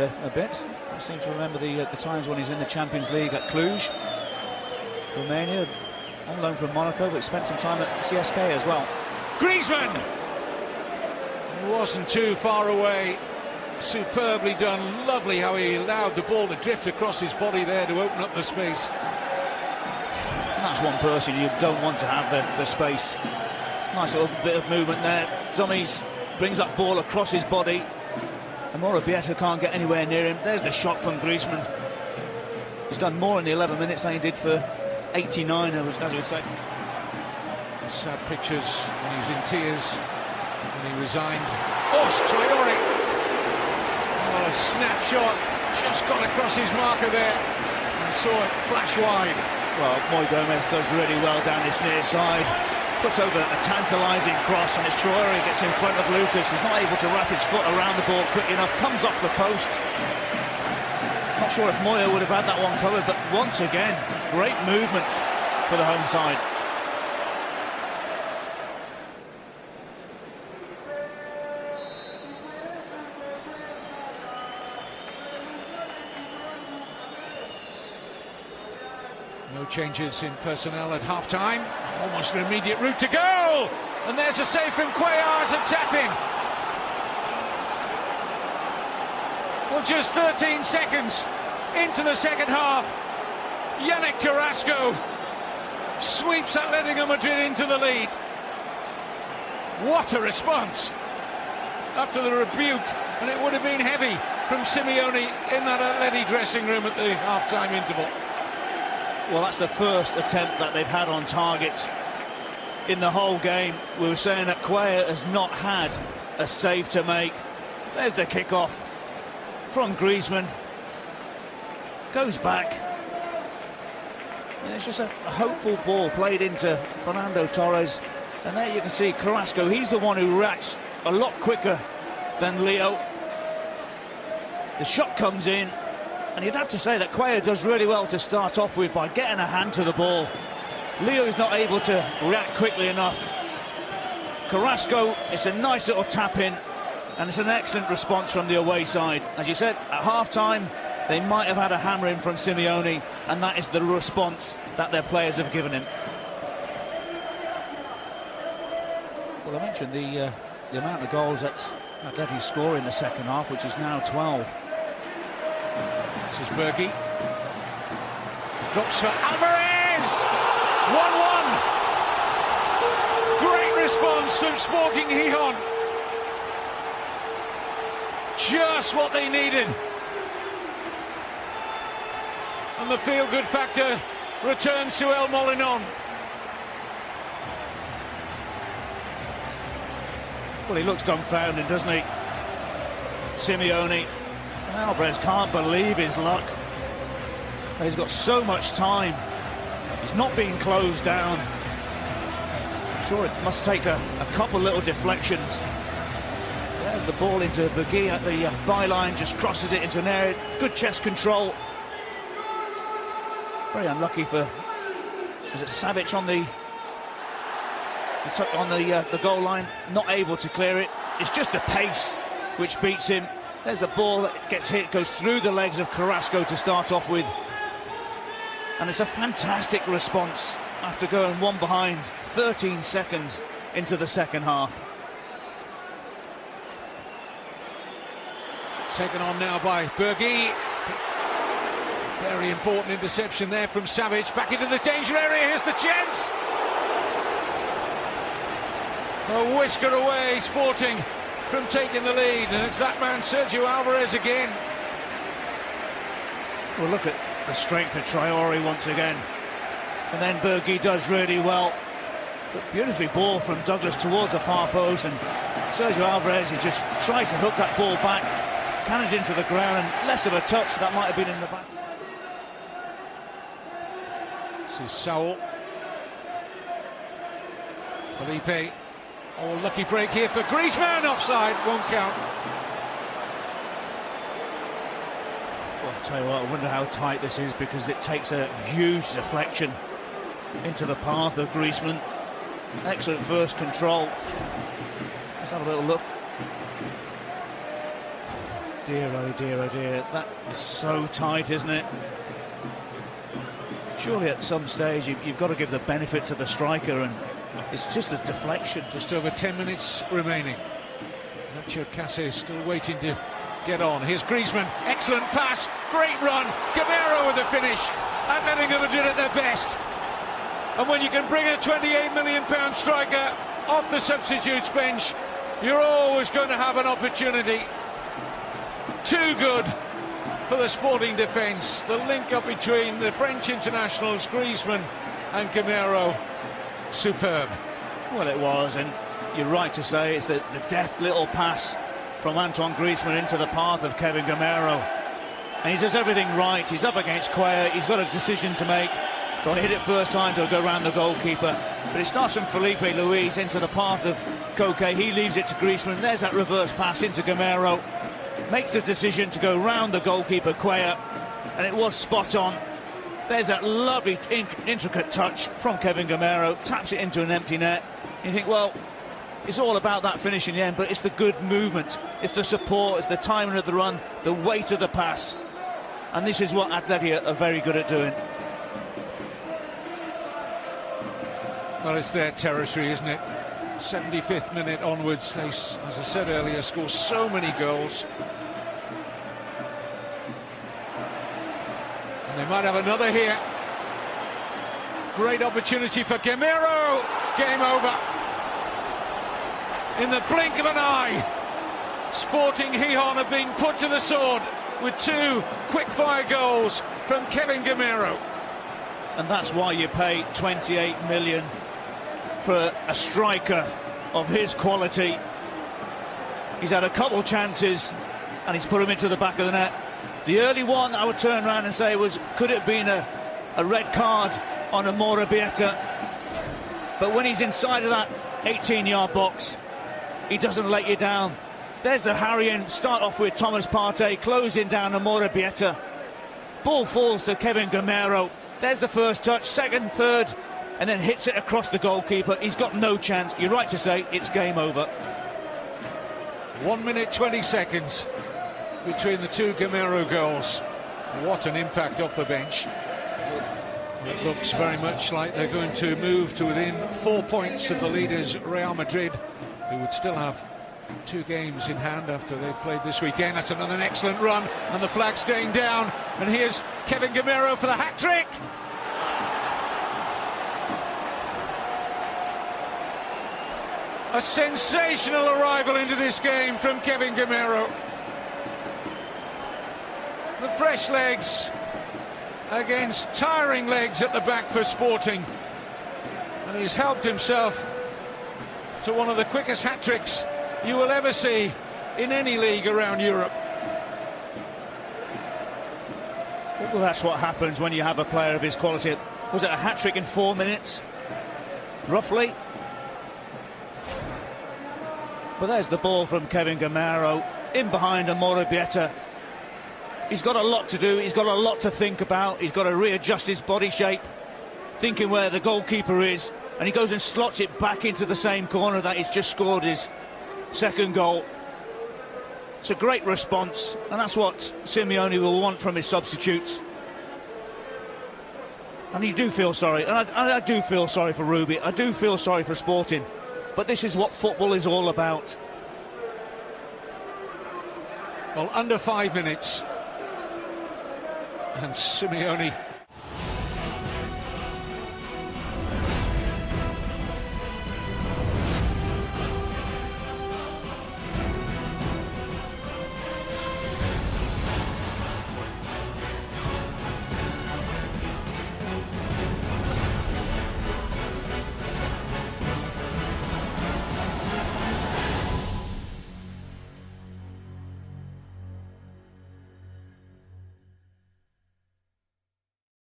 around a bit. I seem to remember the times when he's in the Champions League at Cluj, Romania, on loan from Monaco, but spent some time at CSK as well. Griezmann! He wasn't too far away. Superbly done. Lovely how he allowed the ball to drift across his body there to open up the space. And that's one person you don't want to have the space. Nice little bit of movement there. Dummies, brings that ball across his body. And Morabieta can't get anywhere near him. There's the shot from Griezmann. He's done more in the 11 minutes than he did for 89, as you say. Sad pictures when he was in tears, when he resigned. Oh, it's Traore! Oh, a snapshot, just got across his marker there, and saw it flash wide. Well, Moy Gomez does really well down this near side. Puts over a tantalising cross, and as Traore gets in front of Lucas, he's not able to wrap his foot around the ball quick enough, comes off the post. Not sure if Moya would have had that one covered, but once again, great movement for the home side. No changes in personnel at half-time. Almost an immediate route to goal! And there's a save from Cuellar to tap in. Well, just 13 seconds into the second half. Yannick Carrasco sweeps Atletico Madrid into the lead. What a response after the rebuke, and it would have been heavy from Simeone in that Atleti dressing room at the half-time interval. Well, that's the first attempt that they've had on target in the whole game. We were saying that Cuellar has not had a save to make. There's the kick-off from Griezmann. Goes back. And it's just a hopeful ball played into Fernando Torres. And there you can see Carrasco. He's the one who reacts a lot quicker than Leo. The shot comes in. And you'd have to say that Cuellar does really well to start off with by getting a hand to the ball. Leo's not able to react quickly enough. Carrasco, it's a nice little tap in, and it's an excellent response from the away side. As you said, at half-time, they might have had a hammering from Simeone, and that is the response that their players have given him. Well, I mentioned the amount of goals that Atleti score in the second half, which is now 12. This is Bergi. Drops for Alvarez! 1-1! Great response from Sporting Gijon. Just what they needed. And the feel-good factor returns to El Molinón. Well, he looks dumbfounded, doesn't he? Simeone. Alvarez can't believe his luck. He's got so much time. He's not being closed down. I'm sure it must take a couple little deflections. There's the ball into Bergi at the byline, just crosses it into an area. Good chest control. Very unlucky for, was it Savic on the goal line, not able to clear it. It's just the pace which beats him. There's a ball that gets hit, goes through the legs of Carrasco to start off with. And it's a fantastic response after going one behind 13 seconds into the second half. Taken on now by Bergi. Very important interception there from Savic. Back into the danger area, here's the chance! A whisker away, Sporting from taking the lead, and it's that man Sergio Alvarez again. Well, look at the strength of Traore once again, and then Bergi does really well. But beautifully ball from Douglas towards the far post, and Sergio Alvarez, he just tries to hook that ball back, cannons into the ground, and less of a touch that might have been in the back. This is Saul. Felipe. Oh, lucky break here for Griezmann, offside, won't count. Well, I'll tell you what, I wonder how tight this is, because it takes a huge deflection into the path of Griezmann. Excellent first control. Let's have a little look. Dear, oh dear, oh dear. That is so tight, isn't it? Surely at some stage you've got to give the benefit to the striker, and it's just a deflection. Just over 10 minutes remaining. Nacho Cáceres still waiting to get on. Here's Griezmann, excellent pass, great run. Gamero with the finish. Atletico Madrid at their best. And when you can bring a £28 million striker off the substitutes bench, you're always going to have an opportunity. Too good for the Sporting defence. The link up between the French internationals, Griezmann and Gamero, superb. Well, it was, and you're right to say it's the deft little pass from Antoine Griezmann into the path of Kevin Gamero. And he does everything right. He's up against Cuellar. He's got a decision to make. Do I hit it first time to go around the goalkeeper? But it starts from Felipe Luis into the path of Koke. He leaves it to Griezmann. There's that reverse pass into Gamero. Makes the decision to go round the goalkeeper, Cuellar. And it was spot on. There's that lovely, intricate touch from Kevin Gamero. Taps it into an empty net. You think, well, it's all about that finish in the end, but it's the good movement. It's the support, it's the timing of the run, the weight of the pass. And this is what Atletico are very good at doing. Well, it's their territory, isn't it? 75th minute onwards, they, as I said earlier, score so many goals. And they might have another here. Great opportunity for Gamero. Game over. In the blink of an eye, Sporting Gijon have been put to the sword with two quick-fire goals from Kevin Gamero. And that's why you pay 28 million for a striker of his quality. He's had a couple chances and he's put them into the back of the net. The early one, I would turn around and say, was, could it have been a red card on a Morabieta? But when he's inside of that 18-yard box, he doesn't let you down. There's the harrying, start off with Thomas Partey, closing down a Morabieta. Ball falls to Kevin Gamero. There's the first touch, second, third, and then hits it across the goalkeeper. He's got no chance. You're right to say it's game over. 1 minute 20 seconds between the two Gamero goals. What an impact off the bench. It looks very much like they're going to move to within 4 points of the leaders Real Madrid, who would still have 2 games in hand after they played this weekend. That's another excellent run, and the flag staying down. And here's Kevin Gamero for the hat-trick. A sensational arrival into this game from Kevin Gamero. The fresh legs against tiring legs at the back for Sporting. And he's helped himself to one of the quickest hat-tricks you will ever see in any league around Europe. Well, that's what happens when you have a player of his quality. Was it a hat-trick in 4 minutes? Roughly. But there's the ball from Kevin Gamero, in behind a Morabieta. He's got a lot to do, he's got a lot to think about, he's got to readjust his body shape, thinking where the goalkeeper is, and he goes and slots it back into the same corner that he's just scored his second goal. It's a great response, and that's what Simeone will want from his substitutes. And you do feel sorry, and I do feel sorry for Ruby, I do feel sorry for Sporting, but this is what football is all about. Well, under 5 minutes, and Simeone